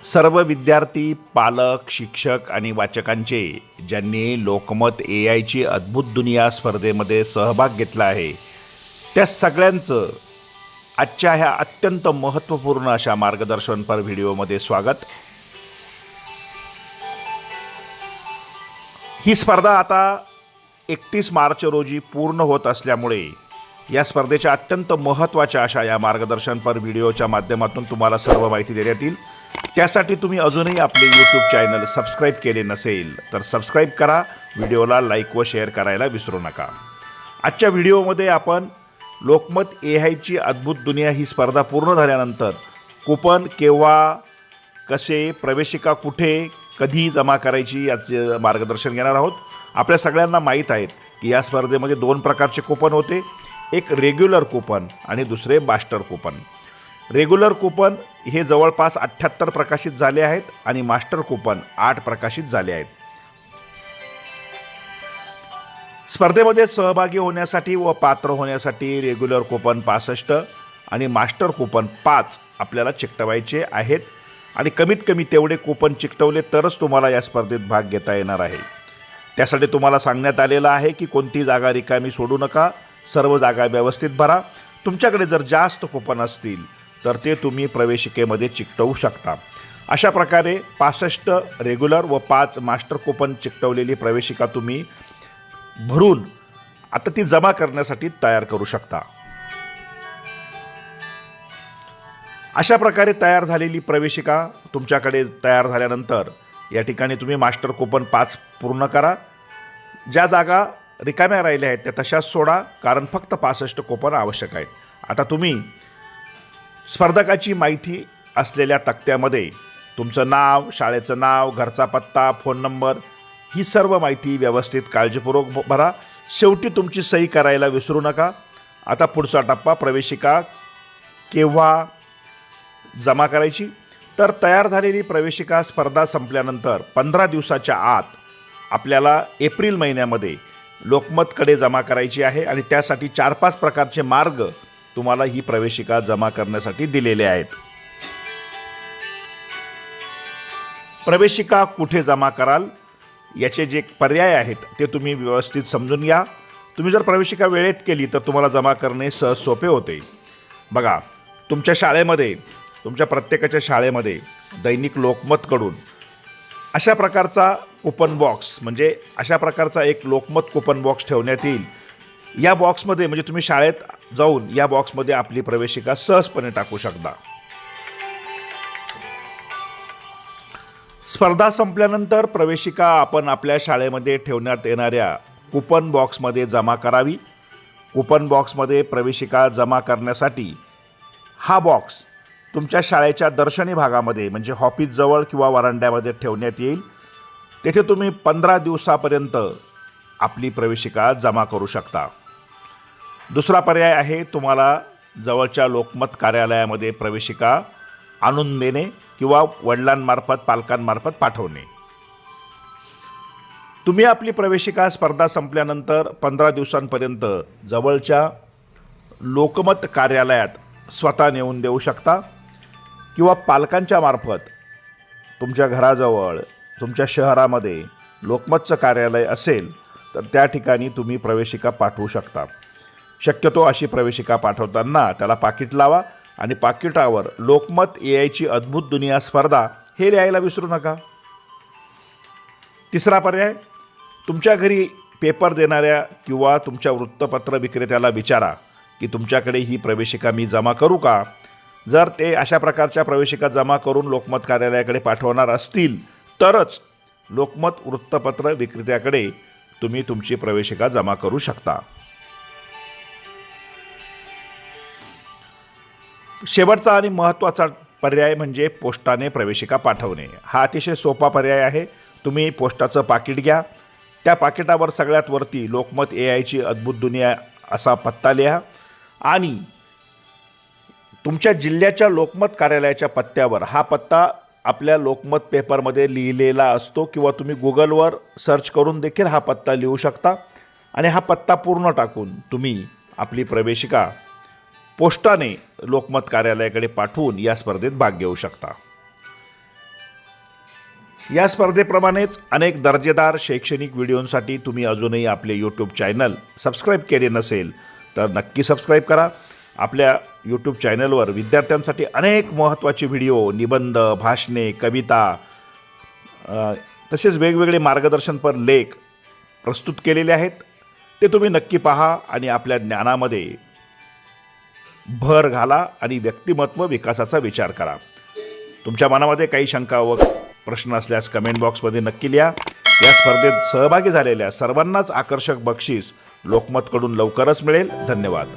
सर्व विद्यार्थी, पालक, शिक्षक आणि वाचकांचे ज्यांनी लोकमत AIची अद्भुत दुनिया स्पर्धेमध्ये सहभाग घेतला आहे, त्या सगळ्यांचं आजच्या ह्या अत्यंत महत्त्वपूर्ण अशा मार्गदर्शनपर व्हिडिओमध्ये स्वागत. ही स्पर्धा आता 31 मार्च रोजी पूर्ण होत असल्यामुळे या स्पर्धेच्या अत्यंत महत्त्वाच्या अशा या मार्गदर्शनपर व्हिडिओच्या माध्यमातून तुम्हाला सर्व माहिती देण्यात येईल. त्यासाठी तुम्ही अजूनही आपले यूट्यूब चॅनल सबस्क्राईब केले नसेल तर सबस्क्राईब करा, व्हिडिओला लाईक व शेअर करायला विसरू नका. आजच्या व्हिडिओमध्ये आपण लोकमत AIची अद्भुत दुनिया ही स्पर्धा पूर्ण झाल्यानंतर कूपन केव्हा, कसे, प्रवेशिका कुठे, कधी जमा करायची याचे मार्गदर्शन घेणार आहोत. आपल्या सगळ्यांना माहीत आहे की या स्पर्धेमध्ये 2 प्रकारचे कूपन होते, एक रेग्युलर कूपन आणि दुसरे मास्टर कूपन. रेग्युलर कूपन हे जवळपास 78 प्रकाशित झाले आहेत आणि मास्टर कूपन 8 प्रकाशित झाले आहेत. स्पर्धेमध्ये सहभागी होण्यासाठी व पात्र होण्यासाठी रेग्युलर कूपन 65 आणि मास्टर कूपन 5 आपल्याला चिकटवायचे आहेत आणि कमीत कमी तेवढे कूपन चिकटवले तरच तुम्हाला या स्पर्धेत भाग घेता येणार आहे. त्यासाठी तुम्हाला सांगण्यात आलेलं आहे की कोणती जागा रिकामी सोडू नका, सर्व जागा व्यवस्थित भरा. तुमच्याकडे जर जास्त कूपन असतील तर ते तुम्ही प्रवेशिकेमध्ये चिकटवू शकता. अशा प्रकारे 65 रेग्युलर व 5 मास्टर कूपन चिकटवलेली प्रवेशिका तुम्ही भरून आता ती जमा करण्यासाठी तयार करू शकता. अशा प्रकारे तयार झालेली प्रवेशिका तुमच्याकडे तयार झाल्यानंतर या ठिकाणी तुम्ही मास्टर कूपन 5 पूर्ण करा. ज्या जागा रिकाम्या राहिल्या आहेत त्या तशाच सोडा, कारण फक्त 65 कूपन आवश्यक आहेत. आता तुम्ही स्पर्धकाची माहिती असलेल्या तक्त्यामध्ये तुमचं नाव, शाळेचं नाव, घरचा पत्ता, फोन नंबर ही सर्व माहिती व्यवस्थित काळजीपूर्वक भरा. शेवटी तुमची सही करायला विसरू नका. आता पुढचा टप्पा, प्रवेशिका केव्हा जमा करायची. तर तयार झालेली प्रवेशिका स्पर्धा संपल्यानंतर 15 दिवसाच्या आत आपल्याला एप्रिल महिन्यामध्ये लोकमतकडे जमा करायची आहे आणि त्यासाठी 4-5 प्रकारचे मार्ग तुम्हाला ही प्रवेशिका जमा करण्यासाठी दिलेले आहेत. प्रवेशिका कुठे जमा कराल याचे जे पर्याय आहेत ते तुम्ही व्यवस्थित समजून घ्या. तुम्ही जर प्रवेशिका वेळेत केली तर तुम्हाला जमा करणे सहज सोपे होते. बघा, तुमच्या शाळेमध्ये, तुमच्या प्रत्येकाच्या शाळेमध्ये दैनिक लोकमतकडून अशा प्रकारचा कूपन बॉक्स, म्हणजे अशा प्रकारचा एक लोकमत कूपन बॉक्स ठेवण्यात येईल. या बॉक्समध्ये, म्हणजे तुम्ही शाळेत जाऊन या बॉक्समध्ये आपली प्रवेशिका सहजपणे टाकू शकता. स्पर्धा संपल्यानंतर प्रवेशिका आपण आपल्या शाळेमध्ये ठेवण्यात येणाऱ्या कूपन बॉक्समध्ये जमा करावी. कूपन बॉक्समध्ये प्रवेशिका जमा करण्यासाठी हा बॉक्स तुमच्या शाळेच्या दर्शनी भागामध्ये, म्हणजे ऑफिसजवळ किंवा वरांड्यामध्ये ठेवण्यात येईल. तेथे तुम्ही 15 दिवसापर्यंत आपली प्रवेशिका जमा करू शकता. दुसरा पर्याय आहे तुम्हाला जवळच्या लोकमत कार्यालयामध्ये प्रवेशिका आणून देणे किंवा वडिलांमार्फत, पालकांमार्फत पाठवणे. तुम्ही आपली प्रवेशिका स्पर्धा संपल्यानंतर 15 दिवसांपर्यंत जवळच्या लोकमत कार्यालयात स्वतः नेऊन देऊ शकता किंवा पालकांच्या मार्फत तुमच्या घराजवळ, तुमच्या शहरामध्ये लोकमतचं कार्यालय असेल तर त्या ठिकाणी तुम्ही प्रवेशिका पाठवू शकता. शक्यतो अशी प्रवेशिका पाठवताना त्याला पाकिट लावा आणि पाकिटावर लोकमत AIची अद्भुत दुनिया स्पर्धा हे लिहायला विसरू नका. तिसरा पर्याय, तुमच्या घरी पेपर देणाऱ्या किंवा तुमच्या वृत्तपत्र विक्रेत्याला विचारा की तुमच्याकडे ही प्रवेशिका मी जमा करू का. जर ते अशा प्रकारच्या प्रवेशिका जमा करून लोकमत कार्यालयाकडे पाठवणार असतील तरच लोकमत वृत्तपत्र विक्रेत्याकडे तुम्ही तुमची प्रवेशिका जमा करू शकता. शेवटचा आणि महत्त्वाचा पर्याय म्हणजे पोस्टाने प्रवेशिका पाठवणे. हा अतिशय सोपा पर्याय आहे. तुम्ही पोस्टाचं पाकिट घ्या, त्या पाकिटावर सगळ्यात वरती लोकमत AIची अद्भुत दुनिया असा पत्ता लिहा आणि तुमच्या जिल्ह्याच्या लोकमत कार्यालयाच्या पत्त्यावर हा पत्ता आपल्या लोकमत पेपरमध्ये लिहिलेला असतो किंवा तुम्ही गुगलवर सर्च करून देखील हा पत्ता लिहू शकता आणि हा पत्ता पूर्ण टाकून तुम्ही आपली प्रवेशिका पोस्टाने लोकमत कार्यालयाकडे पाठवून या स्पर्धेत भाग घेऊ शकता. या स्पर्धेप्रमाणेच अनेक दर्जेदार शैक्षणिक व्हिडिओंसाठी तुम्ही अजूनही आपले यूट्यूब चॅनल सबस्क्राईब केले नसेल तर नक्की सबस्क्राईब करा. आपल्या यूट्यूब चॅनलवर विद्यार्थ्यांसाठी अनेक महत्त्वाचे व्हिडिओ, निबंध, भाषणे, कविता तसेच वेगवेगळे मार्गदर्शनपर लेख प्रस्तुत केलेले आहेत. ते तुम्ही नक्की पहा आणि आपल्या ज्ञानामध्ये भर घाला आणि व्यक्तिमत्व विकासाचा विचार करा. तुमच्या मनामध्ये काही शंका व प्रश्न असल्यास कमेंट बॉक्समध्ये नक्की लिहा. या स्पर्धेत सहभागी झालेल्या सर्वांनाच आकर्षक बक्षीस लोकमतकडून लवकरच मिळेल. धन्यवाद.